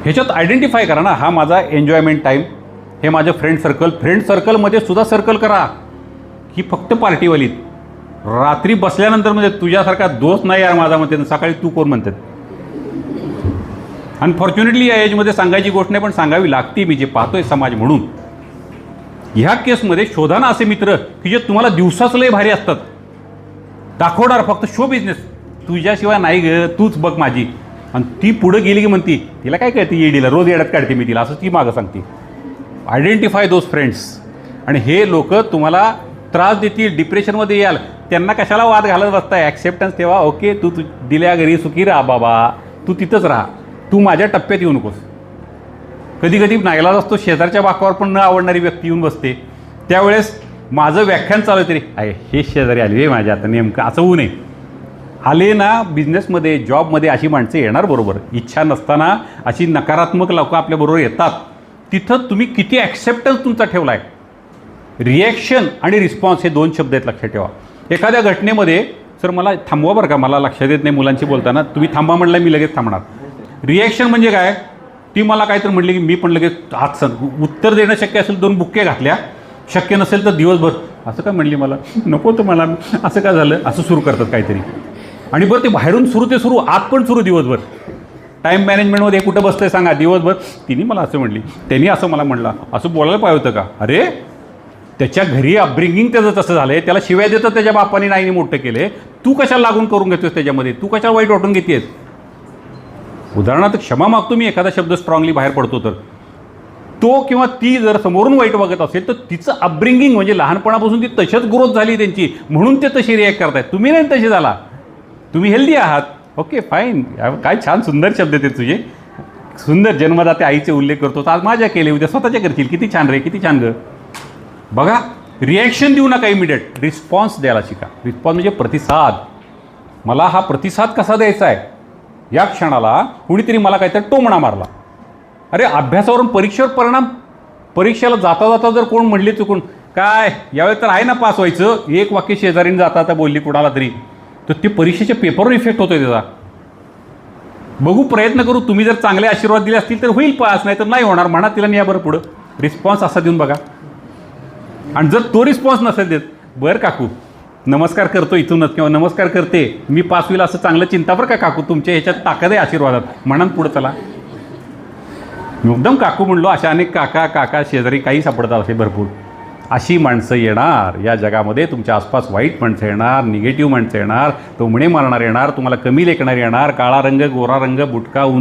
ह्याच्यात आयडेंटिफाय करा ना, हा माझा एन्जॉयमेंट टाईम, हे माझं फ्रेंड सर्कलमध्ये सुद्धा सर्कल करा. ही फक्त पार्टीवालीत. रात्री बसल्यानंतर म्हणजे तुझ्यासारखा दोस्त नाही यार माझा म्हणते, सकाळी तू कोण म्हणतात. अनफॉर्च्युनेटली या एजमध्ये सांगायची गोष्ट नाही, पण सांगावी लागते, मी जे पाहतोय समाज म्हणून. ह्या केसमध्ये शोधा ना असे मित्र की जे तुम्हाला दिवसाच लय भारी असतात, दाखवणार फक्त शो बिझनेस, तुझ्याशिवाय नाही ग, तूच बघ माझी. आणि ती पुढे गेली की म्हणती तिला काय कळते, येडीला रोज येड्यात काढते मी तिला, असं ती मागं सांगते. Identify those friends. आणि हे लोक तुम्हाला त्रास देतील, डिप्रेशनमध्ये याल, त्यांना कशाला वाद घालत बसताय. ॲक्सेप्टन्स ठेवा. ओके, तू दिल्या घरी सुखी राहा बाबा, तू तिथंच राहा, तू माझ्या टप्प्यात येऊ नकोस. कधी कधी नाईलाज असतो, शेजारच्या बाकावर पण न आवडणारी व्यक्ती येऊन बसते. त्यावेळेस माझं व्याख्यान चालू आहे तरी आहे हे शेजारी आले रे माझ्या, आता नेमकं असं होऊ नये. आले ना बिझनेसमध्ये जॉबमध्ये अशी माणसं येणार बरोबर, इच्छा नसताना अशी नकारात्मक लोकं आपल्याबरोबर येतात. तिथं तुम्ही किती ॲक्सेप्टन्स तुमचा ठेवला आहे. रिॲक्शन आणि रिस्पॉन्स हे दोन शब्द आहेत, लक्षात ठेवा. एखाद्या घटनेमध्ये सर मला थांबवा बरं का, मला लक्षात येत नाही मुलांशी बोलताना, तुम्ही थांबा म्हटलं मी लगेच थांबणार. रिॲक्शन म्हणजे काय, ती मला काहीतरी म्हटली की मी पण लगेच हात उत्तर देणं शक्य असेल 2 बुक्के घातल्या, शक्य नसेल तर दिवसभर असं काय म्हणली मला, नको तर मला असं काय झालं, असं सुरू करतात काहीतरी. आणि बरं ते बाहेरून सुरू आत पण सुरू दिवसभर. टाईम मॅनेजमेंटमध्ये कुठं बसतंय सांगा दिवसभर, तिने मला असं म्हणली, त्यांनी असं मला म्हणलं, असं बोलायला पाहिजे होतं का. अरे त्याच्या घरी अपब्रिंगिंग त्याचं तसं झालं आहे, त्याला शिवाय देतं त्याच्या बापाने नाहीने मोठं केले, तू कशाला लागून करून घेतोस त्याच्यामध्ये, तू कशाला वाईट वाटून घेतेस. उदाहरणार्थ क्षमा मागतो मी, एखादा शब्द स्ट्रॉंगली बाहेर पडतो तर, तो किंवा ती जर समोरून वाईट वागत असेल तर तिचं अपब्रिंगिंग म्हणजे लहानपणापासून ती तशीच ग्रोथ झाली त्यांची, म्हणून ते तशी रिॲक्ट करतायत. तुम्ही नाही तसे झाला, तुम्ही हेल्दी आहात. ओके फाईन, काय छान सुंदर शब्द ते तुझे, सुंदर जन्मदाते आईचे उल्लेख करतो, आज माझ्या केले उद्या स्वतःच्या करतील, किती छान रे, किती छान ग. बघा, रिॲक्शन देऊ नका, इमिडिएट रिस्पॉन्स द्यायला शिका. रिस्पॉन्स म्हणजे प्रतिसाद. मला हा प्रतिसाद कसा द्यायचा आहे. या क्षणाला कुणीतरी मला काहीतरी टोमणा मारला, अरे अभ्यासावरून परीक्षेवर परिणाम, परीक्षेला जाता जाता जर कोण म्हणली चुकून काय यावेळी तर आहे ना पास व्हायचं, एक वाक्य शेजारीने जाता जाता बोलली कुणाला तरी, तर ते परीक्षेच्या पेपरवर इफेक्ट होतोय त्याचा. बघू, प्रयत्न करू, तुम्ही जर चांगले आशीर्वाद दिले असतील तर होईल पास, नाही तर नाही होणार. म्हणा तिला न्या बरं पुढं. रिस्पॉन्स असा देऊन बघा. आणि जर तो रिस्पॉन्स नसेल देत, बरं काकू नमस्कार करतो इथूनच, किंवा नमस्कार करते मी पास होईल असं चांगलं चिंता बरं का काकू, तुमच्या ह्याच्यात ताकद आहे आशीर्वादात, म्हणून पुढं चला. एकदम काकू म्हणलो, अशा अनेक काका शेजारी काही सापडतात असे भरपूर. अशी माणसं येणार या जगामध्ये, तुमच्या आसपास वाईट माणसं येणार, निगेटिव्ह माणसं येणार, टोमणे मारणार येणार, तुम्हाला कमी लेखणार येणार, काळा रंग गोरा रंग बुटका